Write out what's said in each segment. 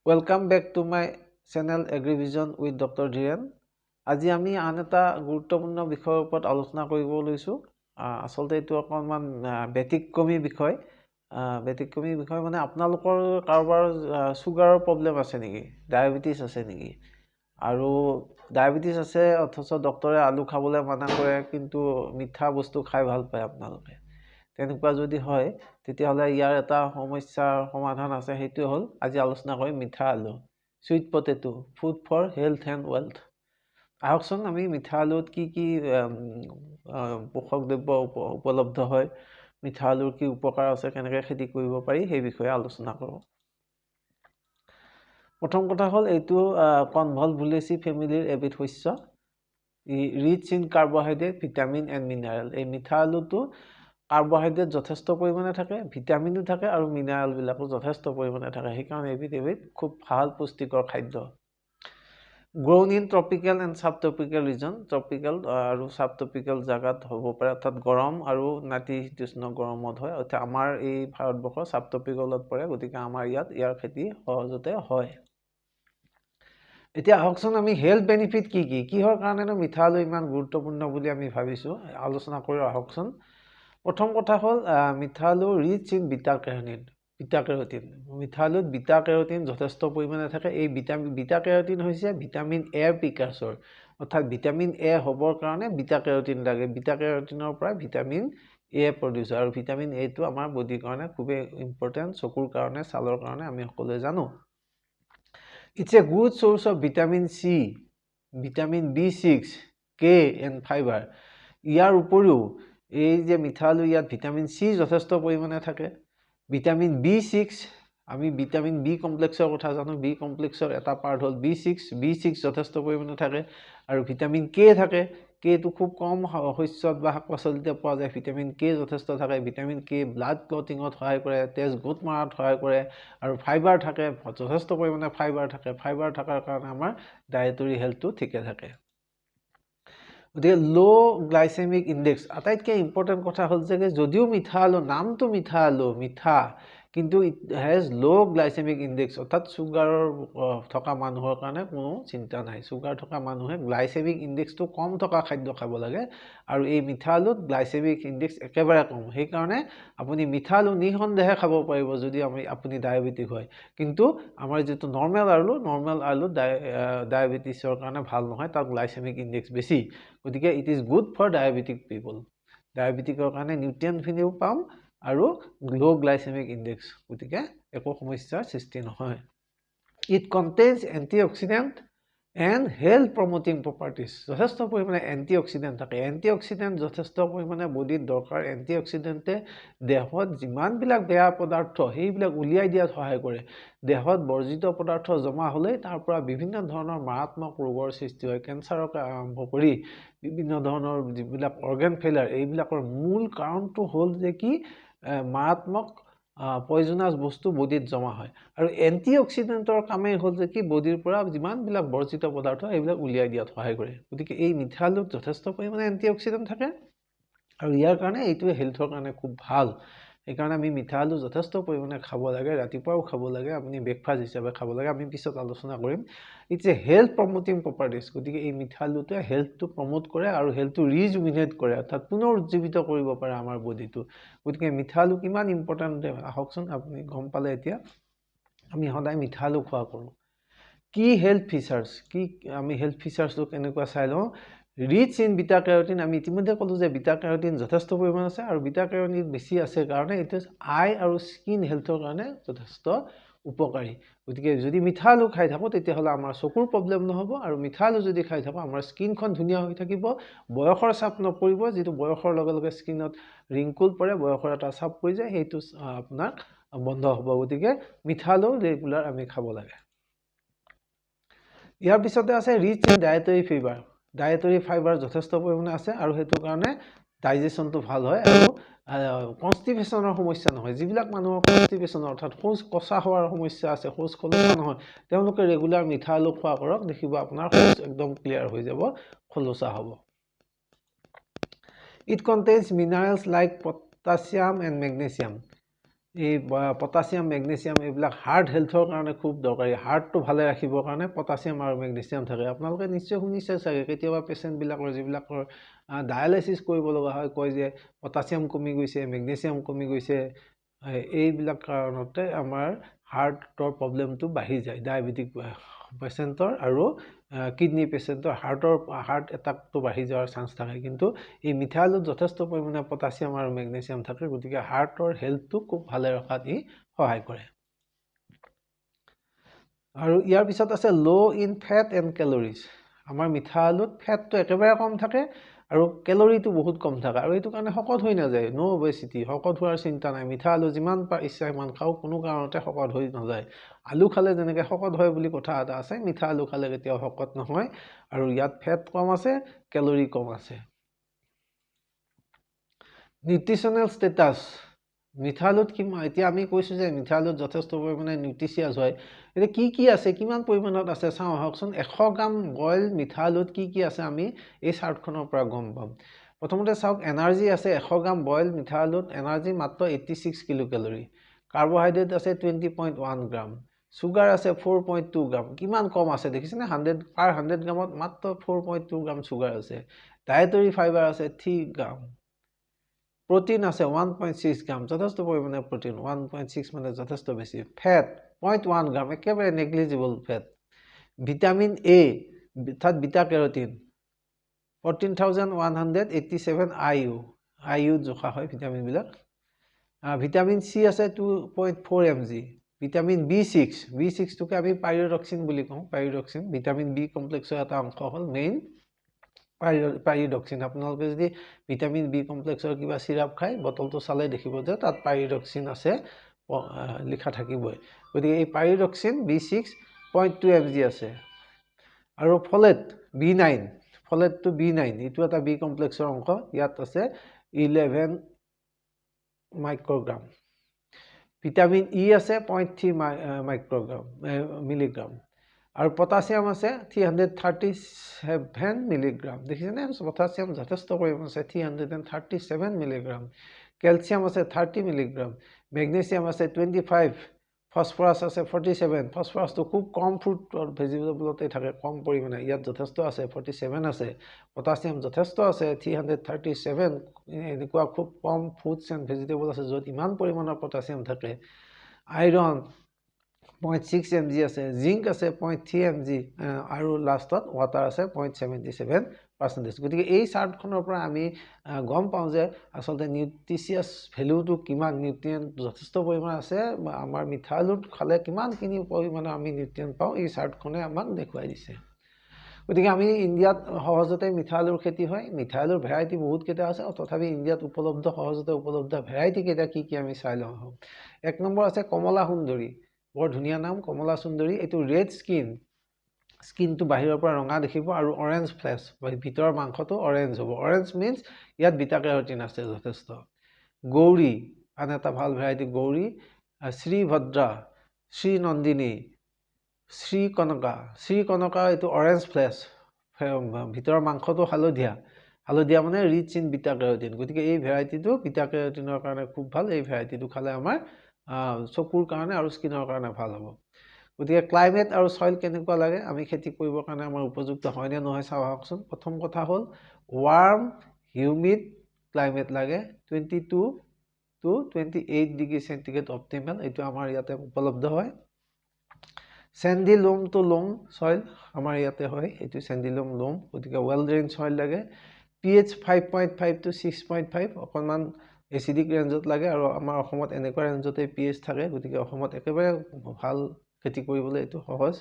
Welcome back to my channel AgriVision with Dr. Dhiren. আজি আমি আন এটা গুৰুত্বপূৰ্ণ বিষয়ৰ ওপৰত আলোচনা কৰিব লৈছো আসলতে এটো অকমান ব্যতিক্ৰমী বিষয় মানে আপোনালোকৰ কাৰোবাৰ সুগাৰৰ প্ৰবলেম আছে নেকি ডায়াবেটিস আছে নেকি আৰু ডায়াবেটিস আছে অথচ ডক্টৰে আলু খাবলৈ মানা কৰে কিন্তু মিঠা বস্তু খাই ভাল পায় আপোনালোকে তেনেকুৱা যদি হয় তেতিয়াহলে ইয়াৰ এটা সমস্যাৰ সমাধান আছে হেতু হল আজি আলোচনা কৰিম মিঠা আলু sweet potato food for health and wealth আহকচোন আমি মিঠা আলুত কি পোষক দ্ৰব্য উপলব্ধ হয় মিঠা আলুৰ কি উপকাৰ আছে কেনেকৈ খেতি কৰিব পাৰি সেই বিষয়ে আলোচনা কৰোঁ প্ৰথম কথা হল এইটো কনভলভুলেসি ফেমিলিৰ এবিধ শস্য rich in carbohydrate vitamin and mineral এই মিঠা আলুটো কাৰ্বোহাইড্ৰেট যথেষ্ট পৰিমাণে থাকে ভিটামিনো থাকে আৰু মিনাৰেল বিলাকো যথেষ্ট পৰিমাণে থাকে সেইকাৰণে এবিধ খুব ভাল পুষ্টিকৰ খাদ্য grown in tropical and subtropical region tropical আৰু subtropical জাগাত হ'ব পাৰে অৰ্থাৎ গৰম আৰু নাতিশীতোষ্ণ গৰমত হয় অৰ্থাৎ আমাৰ এই ভাৰতবৰ্ষ subtropicalত পৰে গতিকে আমাৰ ইয়াৰ খেতি সহজতে হয় এতিয়া আহকচোন আমি হেলথ বেনিফিট কিহৰ কাৰণেনো মিঠা আলু ইমান গুৰুত্বপূৰ্ণ বুলি আমি ভাবিছো আলোচনা কৰি আহকচোন প্ৰথম কথা হল মিঠা আলু ৰিচ ইন বিটা কেৰোটিন মিঠা আলুত বিটা কেৰোটিন যথেষ্ট পৰিমাণে থাকে এই বিটা কেৰোটিন হৈছে ভিটামিন এ প্ৰিকাৰ্সৰ অৰ্থাৎ ভিটামিন এ হ'বৰ কাৰণে বিটা কেৰোটিন লাগে বিটা কেৰোটিনৰ পৰা ভিটামিন এ প্ৰডিউস আৰু ভিটামিন এ টো আমাৰ বডিৰ কাৰণে খুবেই ইম্পৰ্টেন্ট চকুৰ কাৰণে ছালৰ কাৰণে আমি সকলোৱে জানো It's a good source of vitamin C, vitamin B6, K and fiber. ইয়াৰ উপৰিও এই যে মিঠা আলু ইয়াত ভিটামিন সি যথেষ্ট পৰিমাণে থাকে ভিটামিন B6 আমি ভিটামিন বি কমপ্লেক্সৰ কথা জানো বি কমপ্লেক্সৰ এটা পাৰ্ট হল B6 যথেষ্ট পৰিমাণে থাকে আৰু ভিটামিন কে থাকে কে টো খুব কম শস্যত বা শাক-পাচলিতে পোৱা যায় ভিটামিন কে যথেষ্ট থাকে ভিটামিন কে ব্লাড ক্লটিংত সহায় কৰে তেজ গোট মাৰাত সহায় কৰে আৰু ফাইবাৰ থাকে যথেষ্ট পৰিমাণে ফাইবাৰ থকাৰ কাৰণে আমাৰ ডায়েটৰী হেলথটো ঠিকে থাকে গতিকে লো গ্লাইসেমিক ইনডেক্স আটাইতকৈ ইম্পৰ্টেন্ট কথা হল যে যদিও মিঠা আলু নামটো মিঠা আলু মিঠা কিন্তু ইট হ্যাজ লো গ্লাইসেমিক ইনডেক্স অৰ্থাৎ সুগাৰৰ থকা মানুহৰ কাৰণে কোনো চিন্তা নাই সুগাৰ থকা মানুহে গ্লাইসেমিক ইনডেক্সটো কম থকা খাদ্য খাব লাগে আৰু এই মিঠা আলুত গ্লাইসেমিক ইনডেক্স একেবাৰে কম সেই কাৰণে আপুনি মিঠা আলু নিঃসন্দেহে খাব পাৰিব যদি আপুনি ডায়াবেটিক হয় কিন্তু আমাৰ যেটো নৰমাল আলু ডায়াবেটিছৰ কাৰণে ভাল নহয় তাত গ্লাইসেমিক ইনডেক্স বেছি গতিকে it is good for diabetic people ডায়াবেটিকৰ কাৰণে নিউট্ৰিয়েন্ট খিনিও পাম আৰু লো গ্লাইসেমিক ইনডেক্স গতিকে একো সমস্যাৰ সৃষ্টি নহয় it contains antioxidant and health promoting properties যথেষ্ট পৰিমাণে এন্টিঅক্সিডেন্ট থাকে এন্টিঅক্সিডেন্ট যথেষ্ট পৰিমাণে বডিত দৰকাৰ এন্টিঅক্সিডেন্টে দেহত যিমানবিলাক বেয়া পদাৰ্থ সেইবিলাক উলিয়াই দিয়াত সহায় কৰে দেহত বৰ্জিত পদাৰ্থ জমা হলে তাৰ পৰা বিভিন্ন ধৰণৰ মাৰাত্মক ৰোগৰ সৃষ্টি হয় কেন্সাৰকে আৰম্ভ কৰি বিভিন্ন ধৰণৰ যিবিলাক অৰ্গান ফেইলাৰ এইবিলাকৰ মূল কাৰণটো হল যে কি মাৰাত্মক পয়জনাস বস্তু বডিত জমা হয় আৰু এন্টিঅক্সিডেন্টৰ কামেই হল যে কি বডিৰ পৰা যিমানবিলাক বৰ্জিত পদাৰ্থ এইবিলাক উলিয়াই দিয়াত সহায় কৰে গতিকে এই মিঠা আলুত যথেষ্ট পৰিমাণে এন্টিঅক্সিডেন্ট থাকে আৰু ইয়াৰ কাৰণে এইটো হেলথৰ কাৰণে খুব ভাল সেইকাৰণে আমি মিঠা আলু যথেষ্ট পৰিমাণে খাব লাগে ৰাতিপুৱাও খাব লাগে আপুনি ব্ৰেকফাষ্ট হিচাপে খাব লাগে আমি পিছত আলোচনা কৰিম it's a health promoting properties গতিকে এই মিঠা আলুটোৱে হেল্থটো প্ৰমোট কৰে আৰু হেল্থটো ৰিজুভিনেট কৰে অৰ্থাৎ পুনৰুজ্জীৱিত কৰিব পাৰে আমাৰ বডিটো গতিকে মিঠা আলু কিমান ইম্পৰ্টেন্ট আহকচোন আপুনি গম পালে এতিয়া আমি সদায় মিঠা আলু খোৱা কৰো কি হেল্থ ফিচাৰ্স আমি হেল্থ ফিচাৰ্সটো কেনেকুৱা চাই লওঁ ৰিচ ইন বিটা কেৰোটিন আমি ইতিমধ্যে ক'লো যে বিটা কেৰোটিন যথেষ্ট পৰিমাণ আছে আৰু বিটা কেৰোটিন বেছি আছে কাৰণে ইট ইজ আই আৰু স্কিন হেল্থৰ কাৰণে যথেষ্ট উপকাৰী গতিকে যদি মিঠা আলু খাই থাকো তেতিয়াহলে আমাৰ চকুৰ প্ৰবলেম নহব আৰু মিঠা আলু যদি খাই থাকো আমাৰ স্কিনখন ধুনীয়া হৈ থাকিব বয়সৰ চাপ নপৰিব যেটো বয়সৰ লগে লগে স্কিনত ৰিংকুল পৰে বয়সৰ এটা চাপ পৰি যায় হেতু আপোনাৰ বন্ধ হ'ব গতিকে মিঠা আলু ৰেগুলাৰ আমি খাব লাগে ইয়াৰ পিছতে আছে ৰিচ ইন ডায়েটৰী ফাইবাৰ যথেষ্ট পৰিমাণে আছে আৰু হেতু কাৰণে ডাইজেশনটো ভাল হয় আৰু কনষ্টিপেশনৰ সমস্যা নহয় যিবিলাক মানুহৰ কনষ্টিপেশন অৰ্থাৎ শৌচ কচা হোৱাৰ সমস্যা আছে শৌচ খলোচা নহয় তেওঁলোকে ৰেগুলাৰ মিঠা আলু খোৱা কৰক দেখিব আপোনাৰ শৌচ একদম ক্লিয়াৰ হৈ যাব খলোচা হ'ব It contains minerals like potassium and magnesium. এই পটাছিয়াম মেগনেছিয়াম এইবিলাক হাৰ্ট হেল্থৰ কাৰণে খুব দৰকাৰী হাৰ্টটো ভালে ৰাখিবৰ কাৰণে পটাছিয়াম আৰু মেগনেছিয়াম থাকে আপোনালোকে নিশ্চয় শুনিছে চাগে কেতিয়াবা পেচেণ্টবিলাকৰ যিবিলাকৰ ডায়ালাইচিছ কৰিব লগা হয় কয় যে পটাছিয়াম কমি গৈছে মেগনেছিয়াম কমি গৈছে এইবিলাক কাৰণতে আমাৰ হাৰ্টৰ প্ৰব্লেমটো বাঢ়ি যায় ডায়েবেটিক পেচেণ্টৰ আৰু কিডনি পেচেণ্টৰ হাৰ্ট এটাকটো বাঢ়ি যোৱাৰ চান্স থাকে কিন্তু এই মিঠা আলুত যথেষ্ট পৰিমাণে পটাছিয়াম আৰু মেগনেছিয়াম থাকে গতিকে হাৰ্টৰ হেল্থটো খুব ভালে ৰখাত ই সহায় কৰে আৰু ইয়াৰ পিছত আছে লো ইন ফেট এণ্ড কেলৰিজ আমাৰ মিঠা আলুত ফেটটো একেবাৰে কম থাকে আৰু কেলৰিটো বহুত কম থাকে আৰু এইটো কাৰণে শকত হৈ নাযায় নো অবেচিটি শকত হোৱাৰ চিন্তা নাই মিঠা আলু যিমান ইচ্ছা সিমান খাওঁ কোনো কাৰণতে শকত হৈ নাযায় আলু খালে যেনেকৈ শকত হয় বুলি কথা এটা আছে মিঠা আলু খালে কেতিয়াও শকত নহয় আৰু ইয়াত ফেট কম আছে কেলৰি কম আছে নিউট্ৰিচনেল ষ্টেটাছ মিঠা আলুত এতিয়া আমি কৈছোঁ যে মিঠা আলুত যথেষ্ট পৰিমাণে নিউট্ৰিচিয়াছ হয় এতিয়া কি আছে কিমান পৰিমাণত আছে চাওঁ আহকচোন 100 গ্ৰাম বইল মিঠা আলুত কি আছে আমি এই চাৰ্টখনৰ পৰা গম পাম প্ৰথমতে চাওক এনাৰ্জি আছে 100 গ্ৰাম বইল মিঠা আলুত এনাৰ্জি মাত্ৰ 86 কিলো কেলৰি কাৰ্বহাইড্ৰেট আছে 20.1 গ্ৰাম সুগাৰ আছে 4.2 গ্ৰাম কিমান কম আছে দেখিছেনে 100 গ্ৰামত মাত্ৰ 4.2 গ্ৰাম সুগাৰ আছে ডায়েটৰী ফাইবাৰ আছে 3 গ্ৰাম protein আছে 1.6 গ্ৰাম যথেষ্ট পৰিমাণে protein 1.6 মানে যথেষ্ট বেছি ফেট 0.1 গ্ৰাম একেবাৰে নেগলিজিবল ফেট ভিটামিন এ অৰ্থাৎ বিটা কেৰোটিন 14187 IU জোখা হয় ভিটামিন বিলাক ভিটামিন সি আছে 2.4 mg ভিটামিন B6 টোকে আমি পাইৰোডক্সিন বুলি কওঁ পাইৰোডক্সিন ভিটামিন বি কমপ্লেক্সৰ এটা অংশ হ'ল মেইন পাইৰোডক্সিন আপোনালোকে যদি ভিটামিন বি কমপ্লেক্সৰ কিবা সিৰাপ খায় বটলটো চালে দেখিব যে তাত পাইৰোডক্সিন আছে লিখা থাকিবই গতিকে এই পাইৰোডক্সিন B6.2 mg আছে আৰু ফলেট B9 ফলেটটো B9 এইটো এটা বি কমপ্লেক্সৰ অংশ ইয়াত আছে 11 মাইক্ৰগ্ৰাম ভিটামিন ই আছে 0.3 মিলিগ্ৰাম আৰু পটাছিয়াম আছে 337 মিলিগ্ৰাম দেখিছেনে পটাছিয়াম যথেষ্ট পৰিমাণ আছে 337 মিলিগ্ৰাম কেলছিয়াম আছে 30 মিলিগ্ৰাম মেগনেছিয়াম আছে 25 ফসফৰাছ আছে 47 ফসফৰাছটো খুব কম ফ্ৰুট ভেজিটেবলতে থাকে কম পৰিমাণে ইয়াত যথেষ্ট আছে 47 আছে পটাছিয়াম যথেষ্ট আছে 337 এনেকুৱা খুব কম ফ্ৰুটছ এণ্ড ভেজিটেবল আছে য'ত ইমান পৰিমাণৰ পটাছিয়াম থাকে আইৰণ 0.6 mg আছে জিংক আছে 0.3 mg আৰু লাষ্টত ৱাটাৰ আছে 0.77% গতিকে এই চাৰ্টখনৰ পৰা আমি গম পাওঁ যে আচলতে নিউট্ৰিচিয়াছ ভেলুটো কিমান নিউট্ৰিয়েণ্ট যথেষ্ট পৰিমাণ আছে আমাৰ মিঠা আলুত খালে কিমানখিনি পৰিমাণৰ আমি নিউট্ৰিয়েণ্ট পাওঁ এই চাৰ্টখনে আমাক দেখুৱাই দিছে গতিকে আমি ইণ্ডিয়াত সহজতে মিঠা আলুৰ খেতি হয় মিঠা আলুৰ ভেৰাইটি বহুতকেইটা আছে তথাপি ইণ্ডিয়াত সহজতে উপলব্ধ ভেৰাইটি কেইটা কি আমি চাই লওঁ এক নম্বৰ আছে কমলা সুন্দৰী বৰ ধুনীয়া নাম কমলা সুন্দৰী এইটো ৰেড স্কিনটো বাহিৰৰ পৰা ৰঙা দেখিব আৰু অৰেঞ্জ ফ্লেছ ভিতৰৰ মাংসটো অৰেঞ্জ হ'ব অৰেঞ্জ মিন্স ইয়াত বিটা কেৰোটিন আছে যথেষ্ট গৌৰী আন এটা ভাল ভেৰাইটি গৌৰী শ্ৰীভদ্ৰা শ্ৰীনন্দিনী শ্ৰীকনকা এইটো অৰেঞ্জ ফ্লেছ ভিতৰৰ মাংসটো হালধীয়া মানে ৰিচ ইন বিটা কেৰোটিন গতিকে এই ভেৰাইটিটো বিটা কেৰোটিনৰ কাৰণে খুব ভাল এই ভেৰাইটিটো খালে আমাৰ চকুৰ কাৰণে আৰু স্কিনৰ কাৰণে ভাল হ'ব গতিকে ক্লাইমেট আৰু সইল কেনেকুৱা লাগে আমি খেতি কৰিবৰ কাৰণে আমাৰ উপযুক্ত হয়নে নহয় চাওঁ আহকচোন প্ৰথম কথা হ'ল ৱাৰ্ম হিউমিড ক্লাইমেট লাগে 22 to 28 ডিগ্ৰী সেন্টিগ্ৰেড অপটিমাল এইটো আমাৰ ইয়াতে উপলব্ধ হয় স্যান্ডি লোম টু লোম সইল আমাৰ ইয়াতে হয় এইটো স্যান্ডি লোম গতিকে ওয়েল ড্ৰেইন সইল লাগে pH 5.5 to 6.5 অকণমান এচিডিক ৰেঞ্জত লাগে আৰু আমাৰ অসমত এনেকুৱা ৰেঞ্জতে pH থাকে গতিকে অসমত একেবাৰে ভাল খেতি কৰিবলৈ এইটো সহজ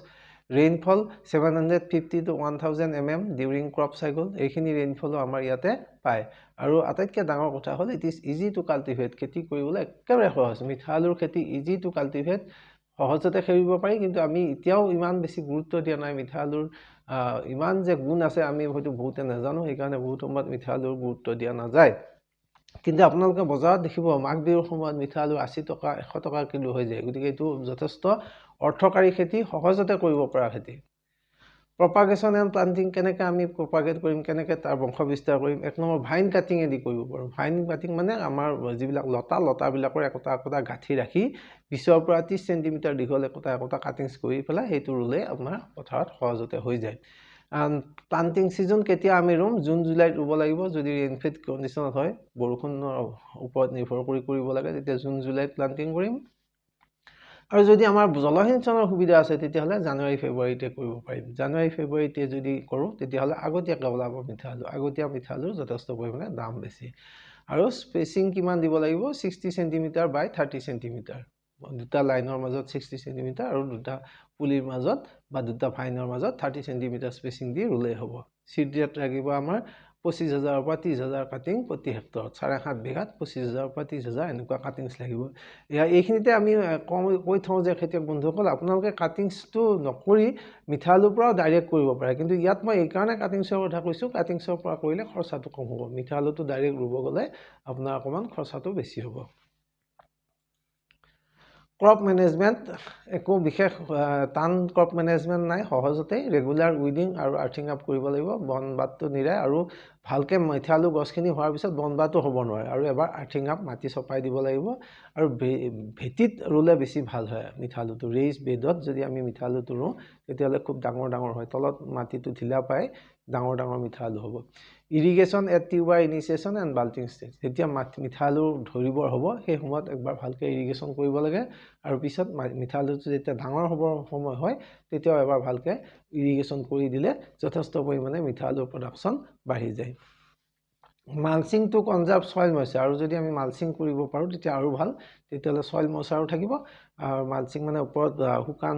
rainfall 750 to 1000 mm during crop cycle এইখিনি ৰেইনফলো আমাৰ ইয়াতে পায় আৰু আটাইতকৈ ডাঙৰ কথা হ'ল it is easy to cultivate খেতি কৰিবলৈ একেবাৰে সহজ মিঠা আলুৰ খেতি ইজি টু কাল্টিভেট সহজতে খেলিব পাৰি কিন্তু আমি এতিয়াও ইমান বেছি গুৰুত্ব দিয়া নাই মিঠা আলুৰ ইমান যে গুণ আছে আমি হয়তো বহুতে নাজানো সেইকাৰণে বহুত সময়ত মিঠা আলুৰ গুৰুত্ব দিয়া নাযায় কিন্তু আপোনালোকে বজাৰত দেখিব মাঘ বিহুৰ সময়ত মিঠা আলু 80 টকা 100 টকা কিলো হৈ যায় গতিকে এইটো যথেষ্ট অৰ্থকাৰী খেতি সহজতে কৰিব পৰা খেতি প্ৰপাগেশ্যন এণ্ড প্লান্টিং কেনেকৈ আমি প্ৰপাগেট কৰিম, কেনেকৈ তাৰ বংশ বিস্তাৰ কৰিম। 1 নম্বৰ ভাইন কাটিঙেদি কৰিব পাৰোঁ। ভাইন কাটিং মানে আমাৰ যিবিলাক লতাবিলাকৰ একোটা গাঁঠি ৰাখি 20ৰ পৰা 30 চেণ্টিমিটাৰ দীঘল একোটা কাটিংছ কৰি পেলাই সেইটো ৰুলে আপোনাৰ পথাৰত সহজতে হৈ যায়। প্লান্টিং ছিজন কেতিয়া আমি ৰুম, জুন জুলাইত ৰুব লাগিব। যদি ৰেইনফেড কণ্ডিশ্যনত হয়, বৰষুণৰ ওপৰত নিৰ্ভৰ কৰি কৰিব লাগে, তেতিয়া জুন জুলাইত প্লান্টিং কৰিম। আৰু যদি আমাৰ জলসিঞ্চনৰ সুবিধা আছে তেতিয়াহ'লে জানুৱাৰী ফেব্ৰুৱাৰীতে কৰিব পাৰিম। জানুৱাৰী ফেব্ৰুৱাৰীতে যদি কৰোঁ তেতিয়াহ'লে আগতীয়াকৈ ওলাব মিঠালু। আগতীয়া মিঠালুৰ যথেষ্ট পৰিমাণে দাম বেছি। আৰু স্পেচিং কিমান দিব লাগিব, 60 চেণ্টিমিটাৰ বাই 30 চেণ্টিমিটাৰ। দুটা লাইনৰ মাজত 60 চেণ্টিমিটাৰ আৰু দুটা পুলিৰ মাজত বা দুটা ভাইনৰ মাজত 30 চেণ্টিমিটাৰ স্পেচিং দি ৰুলেই হ'ব। চিড ৰেট লাগিব আমাৰ 25,000 পৰা 30,000 কাটিং প্ৰতি হেক্টৰত। 7.5 বিঘাত 25,000 পৰা 30,000 এনেকুৱা কাটিংছ লাগিব। এইখিনিতে আমি কৈ থওঁ যে খেতিয়ক বন্ধুসকল, আপোনালোকে কাটিংছটো নকৰি মিঠালুৰ পৰাও ডাইৰেক্ট কৰিব পাৰে। কিন্তু ইয়াত মই এইকাৰণে কাটিংছৰ কথা কৈছোঁ, কাটিংছৰ পৰা কৰিলে খৰচাটো কম হ'ব। মিঠালুটো ডাইৰেক্ট ৰুব গ'লে আপোনাৰ অকণমান খৰচাটো বেছি হ'ব। ক্ৰপ মেনেজমেণ্ট একো বিশেষ টান ক্ৰপ মেনেজমেণ্ট নাই। সহজতেই ৰেগুলাৰ উইডিং আৰু আৰ্থিং আপ কৰিব লাগিব। বনবাতটো নিৰাই আৰু ভালকৈ মিঠালু গছখিনি হোৱাৰ পিছত বনবাতটো হ'ব নোৱাৰে। আৰু এবাৰ আৰ্থিং আপ মাটি চপাই দিব লাগিব। আৰু ভেটিত ৰুলে বেছি ভাল হয় মিঠালুটো। ৰেইজ বেডত যদি আমি মিঠালুটো ৰুওঁ তেতিয়াহ'লে খুব ডাঙৰ হয়। তলত মাটিটো ঢিলা পাই ডাঙৰ মিঠালু হ'ব। ইৰিগেশ্যন এট টিউবাৰ ইনিচিয়েশ্যন এণ্ড বাল্টিং ষ্টেজ। যেতিয়া মিঠালু ধৰিবৰ হ'ব সেই সময়ত একবাৰ ভালকৈ ইৰিগেশ্যন কৰিব লাগে। আৰু পিছত মিঠালুটো যেতিয়া ডাঙৰ হ'বৰ সময় হয় তেতিয়াও এবাৰ ভালকৈ ইৰিগেশ্যন কৰি দিলে যথেষ্ট পৰিমাণে মিঠালুৰ প্ৰডাকশ্যন বাঢ়ি যায়। Mulching to conserve soil moisture. আৰু যদি আমি মালচিং কৰিব পাৰোঁ তেতিয়া আৰু ভাল। তেতিয়াহ'লে ছইল মইশ্চাৰো থাকিব। আৰু মালচিং মানে ওপৰত শুকান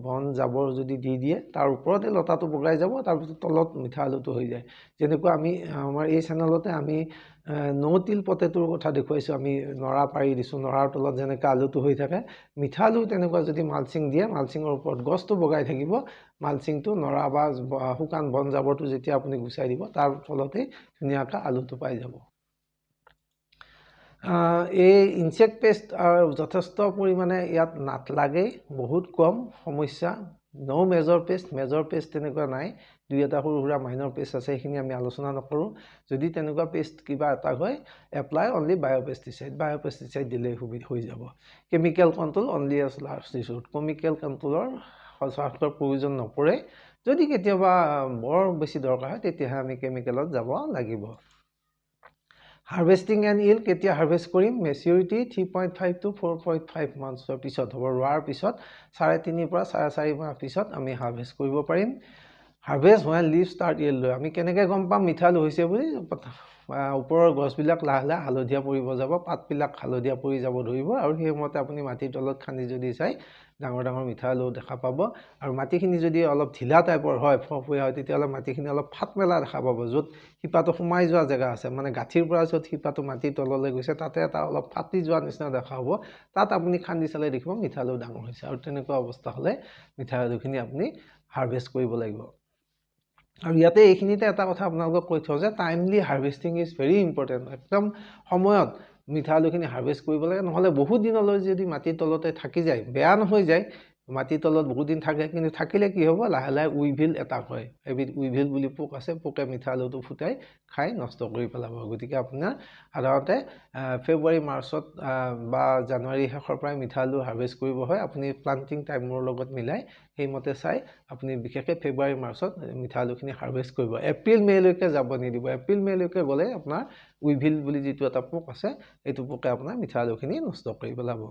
বন জাবৰ যদি দি দিয়ে তাৰ ওপৰতে লতাটো বগাই যাব, তাৰপিছত তলত মিঠালুটো হৈ যায়। যেনেকুৱা আমি আমাৰ এই চেনেলতে আমি ন' টিল পটেটোৰ কথা দেখুৱাইছোঁ। আমি নৰা পাৰি দিছোঁ, নৰাৰ তলত যেনেকৈ আলুটো হৈ থাকে, মিঠালু তেনেকুৱা যদি মালচিং দিয়ে, মালচিঙৰ ওপৰত গছটো বগাই থাকিব। মালচিংটো নৰা বা শুকান বন জাবৰটো যেতিয়া আপুনি গুচাই দিব তাৰ ফলতেই ধুনীয়াকৈ আলুটো পাই যাব। এই ইনচেক্ট পেষ্ট যথেষ্ট পৰিমাণে ইয়াত নালাগেই, বহুত কম সমস্যা। ন' মেজৰ পেষ্ট তেনেকুৱা নাই। 2-এটা সৰু সুৰা মাইনৰ পেষ্ট আছে, সেইখিনি আমি আলোচনা নকৰোঁ। যদি তেনেকুৱা পেষ্ট কিবা এটা হয়, এপ্লাই অনলি বায়'পেষ্টিচাইড দিলেই হৈ যাব। Chemical control only as last resort. Chemical কণ্ট্ৰলৰ সচৰাচৰ প্ৰয়োজন নপৰে। যদি কেতিয়াবা বৰ বেছি দৰকাৰ হয় তেতিয়াহে আমি কেমিকেলত যাব লাগিব। হাৰ্ভেষ্টিং এণ্ড ইল্ড কেতিয়া হাৰ্ভেষ্ট কৰিম, মেচিউৰিটি 3.5 to 4.5 মান্থছৰ পিছত হ'ব। ৰোৱাৰ পিছত 3.5 পৰা 4.5 মাহ পিছত আমি হাৰ্ভেষ্ট কৰিব পাৰিম। হাৰ্ভেষ্ট হোৱা লিভ ষ্টাৰ্ট ইয়েল্ড। আমি কেনেকৈ গম পাম মিঠালু হৈছে বুলি, ওপৰৰ গছবিলাক লাহে হালধীয়া পৰিব যাব, পাতবিলাক হালধীয়া পৰি যাব ধৰিব। আৰু সেই সময়তে আপুনি মাটিৰ তলত খান্দি যদি চাই ডাঙৰ মিঠালু দেখা পাব। আৰু মাটিখিনি যদি অলপ ঢিলা টাইপৰ হয়, ফৰফৰীয়া হয়, তেতিয়াহ'লে মাটিখিনি অলপ ফাট মেলা দেখা পাব। য'ত শিপাটো সোমাই যোৱা জেগা আছে, মানে গাঁঠিৰ পৰা য'ত শিপাটো মাটিৰ তললৈ গৈছে তাতে এটা অলপ ফাটি যোৱা নিচিনা দেখা হ'ব। তাত আপুনি খান্দি চালে দেখিব মিঠালু ডাঙৰ হৈছে। আৰু তেনেকুৱা অৱস্থা হ'লে মিঠালুখিনি আপুনি হাৰ্ভেষ্ট কৰিব লাগিব। আৰু ইয়াতে এইখিনিতে এটা কথা আপোনালোকক কৈ থওঁ যে timely harvesting is very important. একদম সময়ত মিঠালুখিনি হাৰ্ভেষ্ট কৰিব লাগে, নহ'লে বহুত দিনলৈ যদি মাটিৰ তলতে থাকি যায়, বেয়া নহয় যায়, মাটিৰ তলত বহুত দিন থাকে, কিন্তু থাকিলে কি হ'ব, লাহে উইভিল এটাক হয়। এবিধ উইভিল বুলি পোক আছে, পোকে মিঠালুটো ফুটাই খাই নষ্ট কৰি পেলাব। গতিকে আপোনাৰ সাধাৰণতে ফেব্ৰুৱাৰী মাৰ্চত বা জানুৱাৰী শেষৰ পৰাই মিঠালু হাৰ্ভেষ্ট কৰিব হয়। আপুনি প্লান্টিং টাইমৰ লগত মিলাই সেইমতে চাই আপুনি বিশেষকৈ ফেব্ৰুৱাৰী মাৰ্চত মিঠালুখিনি হাৰ্ভেষ্ট কৰিব। এপ্ৰিল মে'লৈকে যাব নিদিব। এপ্ৰিল মে'লৈকে গ'লে আপোনাৰ উইভিল বুলি যিটো এটা পোক আছে, এইটো পোকে আপোনাৰ মিঠালুখিনি নষ্ট কৰি পেলাব।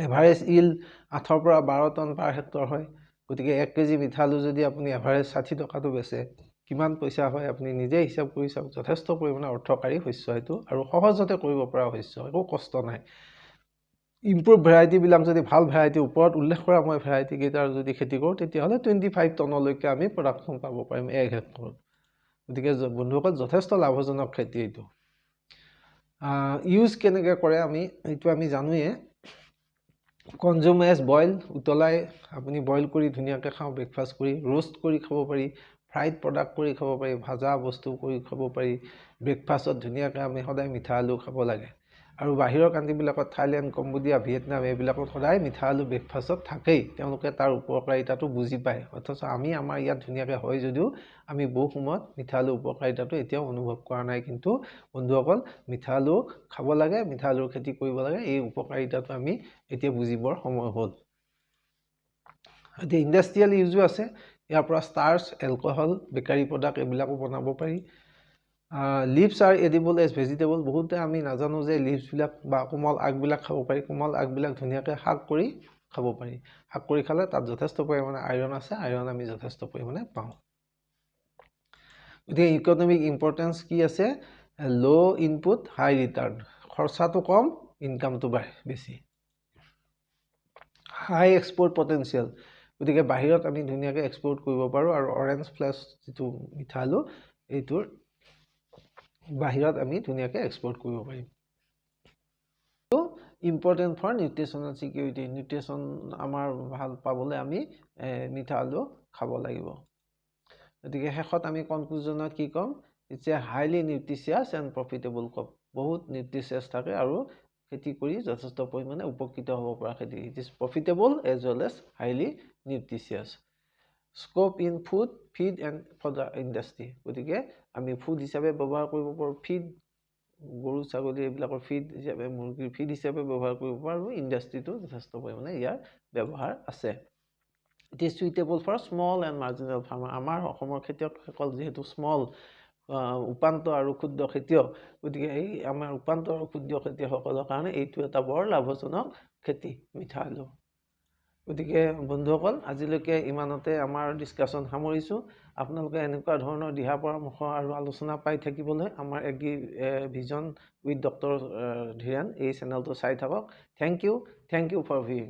এভাৰেজ ইল্ড 8 পৰা 12 টন পাৰ হেক্টৰ হয়। গতিকে 1 কেজি মিঠালু যদি আপুনি এভাৰেজ 60 টকাটো বেচে, কিমান পইচা হয় আপুনি নিজে হিচাপ কৰি চাওক। যথেষ্ট পৰিমাণে অৰ্থকাৰী শস্য এইটো, আৰু সহজতে কৰিব পৰা শস্য, একো কষ্ট নাই। ইম্প্ৰুভ ভেৰাইটিবিলাক যদি ভাল ভেৰাইটি, ওপৰত উল্লেখ কৰা মই ভেৰাইটিকেইটাৰ যদি খেতি কৰোঁ তেতিয়াহ'লে 25 টনলৈকে আমি প্ৰডাকশ্যন পাব পাৰিম 1 হেক্টৰত। গতিকে বন্ধুসকল যথেষ্ট লাভজনক খেতি এইটো। ইউজ কেনেকৈ কৰে এইটো আমি জানোৱে। কনজিউম এজ বইল, উতলাই আপুনি বইল কৰি ধুনীয়াকৈ খাওঁ ব্ৰেকফাষ্ট কৰি, ৰোষ্ট কৰি খাব পাৰি, ফ্ৰাইড প্ৰডাক্ট কৰি খাব পাৰি, ভাজা বস্তু কৰি খাব পাৰি। ব্ৰেকফাষ্টত ধুনীয়াকৈ আমি সদায় মিঠালু খাব লাগে। আৰু বাহিৰৰ কাণ্ট্ৰিবিলাকত থাইলেণ্ড কম্বোডিয়া ভিয়েটনাম এইবিলাকত সদায় মিঠা আলু ব্ৰেকফাষ্টত থাকেই তেওঁলোকে তাৰ উপকাৰিতাটো বুজি পায় অথচ আমি আমাৰ ইয়াত ধুনীয়াকৈ হয় যদিও আমি বহু সময়ত মিঠা আলু উপকাৰিতাটো এতিয়াও অনুভৱ কৰা নাই কিন্তু বন্ধুসকল মিঠা আলু খাব লাগে মিঠা আলুৰ খেতি কৰিব লাগে এই উপকাৰিতাটো আমি এতিয়া বুজিবৰ সময় হ'ল এতিয়া ইণ্ডাষ্ট্ৰিয়েল ইউজো আছে ইয়াৰ পৰা ষ্টাৰ্চ এলকহল বেকাৰী প্ৰডাক্ট এইবিলাকো বনাব পাৰি leaves are edible as vegetable বহুতে আমি নাজানো যে লিভছবিলাক বা কোমল আগবিলাক খাব পাৰি কোমল আগবিলাক ধুনীয়াকৈ শাক কৰি খাব পাৰি শাক কৰি খালে তাত যথেষ্ট পৰিমাণে আইৰণ আছে আইৰণ আমি যথেষ্ট পৰিমাণে পাওঁ গতিকে ইকনমিক ইম্পৰ্টেঞ্চ কি আছে ল' ইনপুট হাই ৰিটাৰ্ণ খৰচাটো কম ইনকামটো বেছি হাই এক্সপৰ্ট পটেঞ্চিয়েল গতিকে বাহিৰত আমি ধুনীয়াকৈ এক্সপৰ্ট কৰিব পাৰোঁ আৰু অৰেঞ্জ ফ্লেছ যিটো মিঠা আলু এইটোৰ বাহিৰত আমি ধুনীয়াকৈ এক্সপৰ্ট কৰিব পাৰিম important for nutritional security nutrition আমাৰ ভাল পাবলৈ আমি মিঠা আলু খাব লাগিব গতিকে শেষত আমি কনক্লুজনত কি ক'ম it's a highly nutritious and profitable crop বহুত নিউট্ৰিচিয়াছ থাকে আৰু খেতি কৰি যথেষ্ট পৰিমাণে উপকৃত হ'ব পৰা খেতি it is profitable as well as highly nutritious scope in food feed and fodder industry গতিকে আমি ফুড হিচাপে ব্যৱহাৰ কৰিব পাৰোঁ ফিড গৰু ছাগলী এইবিলাকৰ ফিড হিচাপে মুৰ্গীৰ ফিড হিচাপে ব্যৱহাৰ কৰিব পাৰোঁ আৰু ইণ্ডাষ্ট্ৰিটো যথেষ্ট পৰিমাণে ইয়াৰ ব্যৱহাৰ আছে it is suitable for small and marginal farmer আমাৰ অসমৰ খেতিয়কসকল যিহেতু স্মল উপান্ত আৰু ক্ষুদ্ৰ খেতিয়ক গতিকে এই আমাৰ উপান্ত আৰু ক্ষুদ্ৰ খেতিয়কসকলৰ কাৰণে এইটো এটা বৰ লাভজনক খেতি মিঠা আলু গতিকে বন্ধুসকল আজিলৈকে ইমানতে আমাৰ ডিছকাশ্যন সামৰিছোঁ আপোনালোকে এনেকুৱা ধৰণৰ দিহা পৰামৰ্শ আৰু আলোচনা পাই থাকিবলৈ আমাৰ agri vision with doctor Dhiren এই চেনেলটো চাই থাকক থেংক ইউ ফৰ ভিউইং